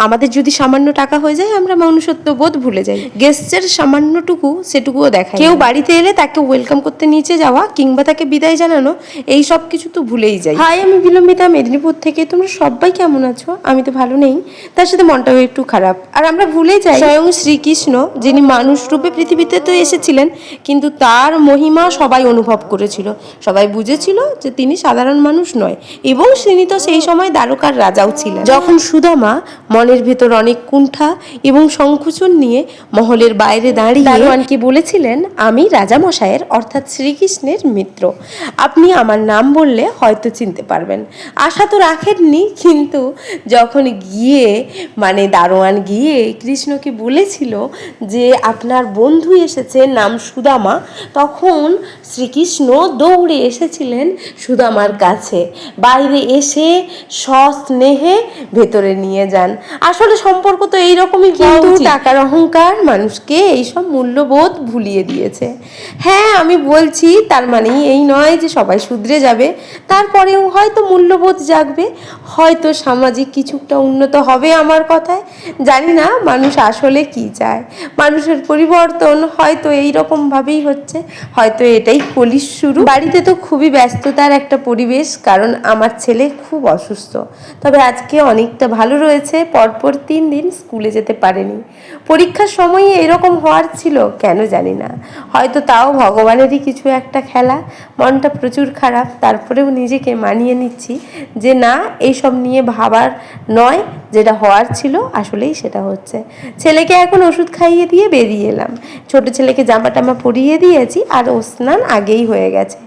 আমাদের যদি সামান্য টাকা হয়ে যায় আমরা মনুষ্যত্ব বোধ ভুলে যাই। গেস্টের সামান্যটুকু সেটুকুও দেখায়। কেউ বাড়িতে এলে তাকে ওয়েলকাম করতে নিচে যাওয়া কিংবা তাকে বিদায় জানানো, এই সব কিছু তো ভুলেই যাই। হাই, আমি বিলম্বিতা, মেদিনীপুর থেকে। তোমরা সবাই কেমন আছো? আমি তো ভালো নেই, তার সাথে মনটাও একটু খারাপ। আর আমরা ভুলে যাই স্বয়ং শ্রীকৃষ্ণ, যিনি মানুষ রূপে পৃথিবীতে তো এসেছিলেন, কিন্তু তার মহিমা সবাই অনুভব করেছিল, সবাই বুঝেছিল যে তিনি সাধারণ মানুষ নয়। এবং তিনি তো সেই সময় দ্বারকার রাজাও ছিলেন। যখন সুদামা মনের ভেতর অনেক কুণ্ঠা এবং সংকোচন নিয়ে মহলের বাইরে দাঁড়িয়ে দারোয়ানকে বলেছিলেন, আমি রাজামশাইয়ের অর্থাৎ শ্রীকৃষ্ণের মিত্র, আপনি আমার নাম বললে হয়তো চিনতে পারবেন। আশা তো রাখেননি, কিন্তু যখন গিয়ে দারোয়ান গিয়ে কৃষ্ণকে বলেছিল যে আপনার বন্ধু এসেছে নাম সুদামা, তখন শ্রীকৃষ্ণ দৌড়ে এসেছিলেন সুদামার কাছে। বাইরে এসে সস্নেহে ভেতরে নিয়ে যান। আসলে সম্পর্ক তো এইরকমই, কিন্তু টাকার অহংকার মানুষকে এইসব মূল্যবোধ ভুলিয়ে দিয়েছে। হ্যাঁ, আমি বলছি তার মানে এই নয় যে সবাই শুধরে যাবে, তারপরেও হয়তো মূল্যবোধ জাগবে, হয়তো সামাজিক কিছুটা উন্নত হবে। আমার কথায় জানি না মানুষ আসলে কি চায়। মানুষের পরিবর্তন হয়তো এইরকমভাবেই হচ্ছে, হয়তো এটাই কলির শুরু। বাড়িতে তো খুবই ব্যস্ততার একটা পরিবেশ, কারণ আমার ছেলে খুব অসুস্থ। তবে আজকে অনেকটা ভালো রয়েছে, পরপর 3 দিন স্কুলে যেতে পারেনি। পরীক্ষার সময় এরকম হওয়ার ছিল কেন জানি না, হয়তো তাও ভগবানেরই কিছু একটা খেলা। মনটা প্রচুর খারাপ, তারপরেও নিজেকে মানিয়ে নিচ্ছি যে না, এইসব নিয়ে ভাবার নয়, যেটা হওয়ার ছিল আসলেই সেটা হচ্ছে। ছেলেকে এখন ওষুধ খাইয়ে দিয়ে বেরিয়ে এলাম। ছোট ছেলেকে জামা টামা পরিয়ে দিয়েছি, আর ও স্নান আগেই হয়ে গেছে।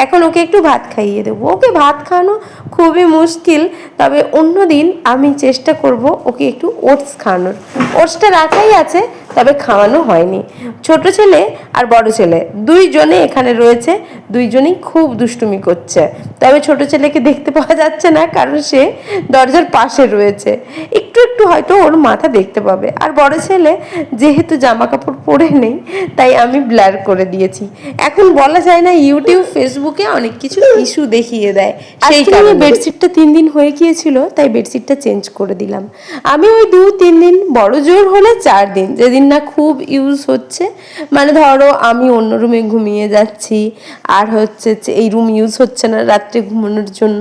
এখন ওকে একটু ভাত খাইয়ে দেবো। ওকে ভাত খাওয়ানো খুবই মুশকিল, তবে অন্যদিন আমি চেষ্টা করব ওকে একটু ওটস খাওয়ানোর। ওটসটা রাখাই আছে, তবে খাওয়ানো হয়নি। ছোট ছেলে আর বড় ছেলে দুইজনে এখানে রয়েছে, দুইজনেই খুব দুষ্টুমি করছে। তবে ছোট ছেলেকে দেখতে পাওয়া যাচ্ছে না, কারণ সে দরজার পাশে রয়েছে। একটু একটু হয়তো ওর মাথা দেখতে পাবে। আর বড় ছেলে যেহেতু জামা কাপড় পরে নেই, তাই আমি ব্লার করে দিয়েছি। এখন বলা যায় না, ইউটিউব ফেসবুকে অনেক কিছু ইস্যু দেখিয়ে দেয়। সেই কারণে বেডশিটটা 3 দিন হয়ে গিয়েছিল, তাই বেডশিটটা চেঞ্জ করে দিলাম। আমি ওই 2-3 দিন, বড় জোর হলে 4 দিন, যেদিন না খুব ইউজ হচ্ছে, ধরো আমি অন্য রুমে ঘুমিয়ে যাচ্ছি আর হচ্ছে এই রুম ইউজ হচ্ছে না রাত্রে ঘুমানোর জন্য,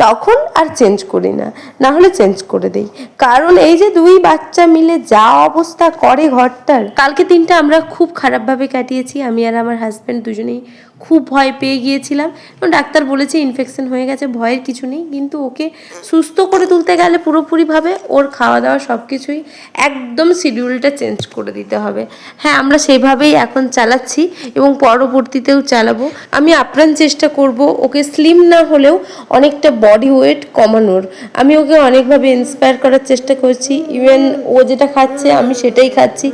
তখন আর চেঞ্জ করি না, না হলে চেঞ্জ করে দেই। কারণ এই যে 2 বাচ্চা মিলে যা অবস্থা করে ঘরটার। কালকে 3টা আমরা খুব খারাপভাবে কাটিয়েছি। আমি আর আমার হাজব্যান্ড দুজনেই খুব ভয় পেয়ে গিয়েছিলাম। ডাক্তার বলেছে ইনফেকশন হয়ে গেছে, ভয়ের কিছু নেই, কিন্তু ওকে সুস্থ করে তুলতে গেলে পুরোপুরিভাবে ওর খাওয়া দাওয়া সব কিছুই একদম শিডিউলটা চেঞ্জ করে দিতে হবে। হ্যাঁ, আমরা সেইভাবেই এখন চালাচ্ছি এবং পরবর্তীতেও চালাবো। আমি আপ্রাণ চেষ্টা করব ওকে স্লিম না হলেও অনেকটা বডি ওয়েট কমানোর। আমি ওকে অনেকভাবে ইন্সপায়ার করার চেষ্টা করছি। ইভেন ও যেটা খাচ্ছে আমি সেটাই খাচ্ছি।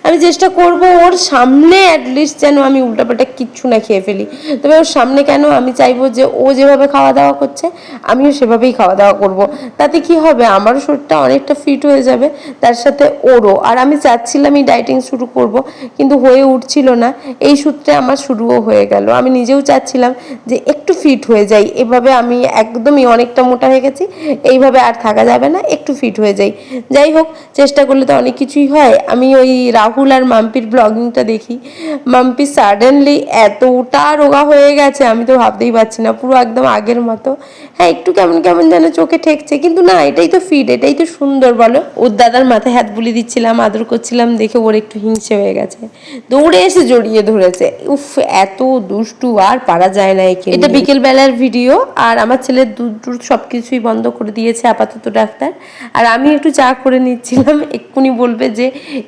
আমি চেষ্টা করব ওর সামনে অ্যাটলিস্ট যেন আমি উল্টাপাল্টা কিচ্ছু না খেয়ে ফেলি। তবে ওর সামনে কেন, আমি চাইবো যে ও যেভাবে খাওয়া দাওয়া করছে আমিও সেভাবেই খাওয়া দাওয়া করব। তাতে কি হবে, আমারও শরীরটা অনেকটা ফিট হয়ে যাবে, তার সাথে ওরও। আর আমি চাচ্ছিলাম এই ডায়েটিং শুরু করব, কিন্তু হয়ে উঠছিল না। এই সূত্রে আমার শুরুও হয়ে গেল। আমি নিজেও চাচ্ছিলাম যে একটু ফিট হয়ে যাই। এভাবে আমি একদমই অনেকটা মোটা হয়ে গেছি, এইভাবে আর থাকা যাবে না, একটু ফিট হয়ে যাই। যাই হোক, চেষ্টা করলে তো অনেক কিছুই হয়। আমি ওই রাহুল আর মাম্পির ব্লগিংটা দেখি। মাম্পি সাডেনলি এতটা রোগা হয়ে গেছে, আমি তো ভাবতেই পারছি না, পুরো একদম আগের মতো। হ্যাঁ, একটু কেমন কেমন যেন চোখে ঠেকছে, কিন্তু না, এটাই তো ফিট, এটাই তো সুন্দর, বলো। ওর দাদার মাথায় হাত বুলি দিচ্ছিলাম, আদর করছিলাম, দেখে ওর একটু হিংসে হয়ে গেছে, দৌড়ে এসে জড়িয়ে ধরেছে। উফ, এত দুষ্টু, আর পারা যায় না একে। এটা বিকেল বেলার ভিডিও। আর আমার ছেলের দুধ সব কিছুই বন্ধ করে দিয়েছে আপাতত ডাক্তার। আর আমি একটু চা করে নিচ্ছিলাম। এক্ষুনি বলবে যে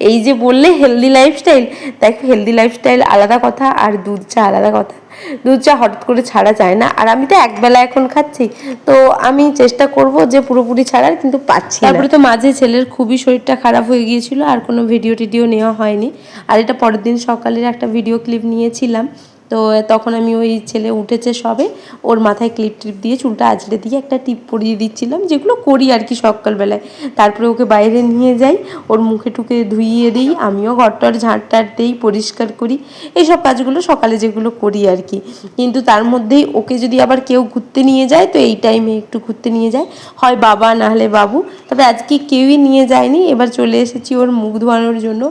এই যে বললে হেলদি লাইফস্টাইল, দেখো হেলদি লাইফস্টাইল আলাদা কথা আর দুধ চা আলাদা কথা। দুধ চা হঠাৎ করে ছাড়া যায় না, আর আমি তো একবেলা এখন খাচ্ছি, তো আমি চেষ্টা করব যে পুরোপুরি ছাড়ার, কিন্তু পাচ্ছি না। তারপরে তো মাঝে ছেলের খুবই শরীরটা খারাপ হয়ে গিয়েছিল, আর কোনো ভিডিও টিডিও নেওয়া হয়নি। আর এটা পরের দিন সকালের একটা ভিডিও ক্লিপ নিয়েছিলাম। তো তখন আমি ওই ছেলে উঠেছে সবে, ওর মাথায় ক্লিপ টিপ দিয়ে চুলটা আঁচড়ে দিয়ে একটা টিপ পরিয়ে দিচ্ছিলাম, যেগুলো করি আর কি সকালবেলায়। তারপরে ওকে বাইরে নিয়ে যাই, ওর মুখে টুকে ধুইয়ে দিই, আমিও ঘরটার ঝাঁট টাট দিই, পরিষ্কার করি, এইসব কাজগুলো সকালে যেগুলো করি আর কি। কিন্তু তার মধ্যেই ওকে যদি আবার কেউ ঘুরতে নিয়ে যায় তো এই টাইমে একটু ঘুরতে নিয়ে যায়, হয় বাবা না হলে বাবু। তবে আজকে কেউই নিয়ে যায়নি, এবার চলে এসেছি ওর মুখ ধোয়ানোর জন্য।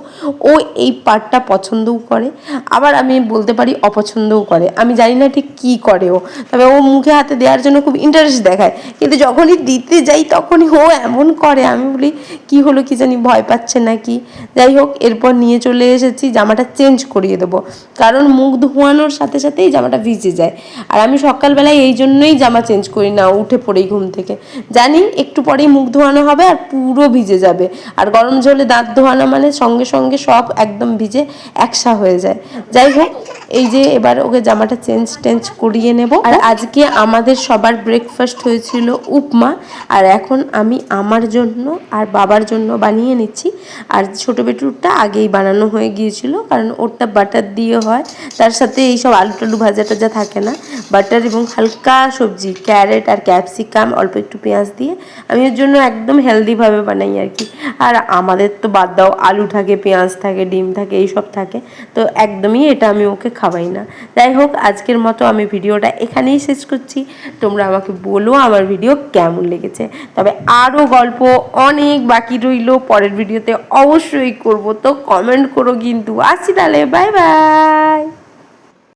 ও এই পার্টটা পছন্দও করে, আবার আমি বলতে পারি অপছন্দও করে, আমি জানি না ঠিক কী করে ও। তবে ও মুখে হাতে দেওয়ার জন্য খুব ইন্টারেস্ট দেখায়, কিন্তু যখনই দিতে যাই তখনই ও এমন করে, আমি বলি কি হলো কি জানি, ভয় পাচ্ছে নাকি। যাই হোক, এরপর নিয়ে চলে এসেছি, জামাটা চেঞ্জ করিয়ে দেবো, কারণ মুখ ধোয়ানোর সাথে সাথেই জামাটা ভিজে যায়। আর আমি সকালবেলায় এই জন্যই জামা চেঞ্জ করি না, উঠে পড়েই ঘুম থেকে, জানি একটু পরেই মুখ ধোয়ানো হবে আর পুরো ভিজে যাবে। আর গরম জলে দাঁত ধোয়ানো মানে সঙ্গে সঙ্গে সব একদম ভিজে একসা হয়ে যায়। যাই হোক, এই যে এবার ওকে জামাটা চেঞ্জ করিয়ে নেব। আর আজকে আমাদের সবার ব্রেকফাস্ট হয়েছিল উপমা, আর এখন আমি আমার জন্য আর বাবার জন্য বানিয়ে নিচ্ছি। আর ছোটো বেটুরটা আগেই বানানো হয়ে গিয়েছিল, কারণ ওরটা বাটার দিয়ে হয়, তার সাথে এইসব আলু টালু ভাজা টাজা থাকে না, বাটার এবং হালকা সবজি, ক্যারেট আর ক্যাপসিকাম, অল্প একটু পেঁয়াজ দিয়ে আমি ওর জন্য একদম হেলদিভাবে বানাই আর কি। আর আমাদের তো বাদ দাও, আলু থাকে, পেঁয়াজ থাকে, ডিম থাকে, এইসব থাকে, তো একদমই এটা আমি ওকে খাওয়াই না। যাই হোক, আজকের মতো আমি ভিডিওটা এখানেই শেষ করছি। তোমরা আমাকে বলো আমার ভিডিও কেমন লেগেছে। তবে আরও গল্প অনেক বাকি রইল, পরের ভিডিওতে অবশ্যই করব, তো কমেন্ট করো কিন্তু। আসছি তাহলে, বাই বাই।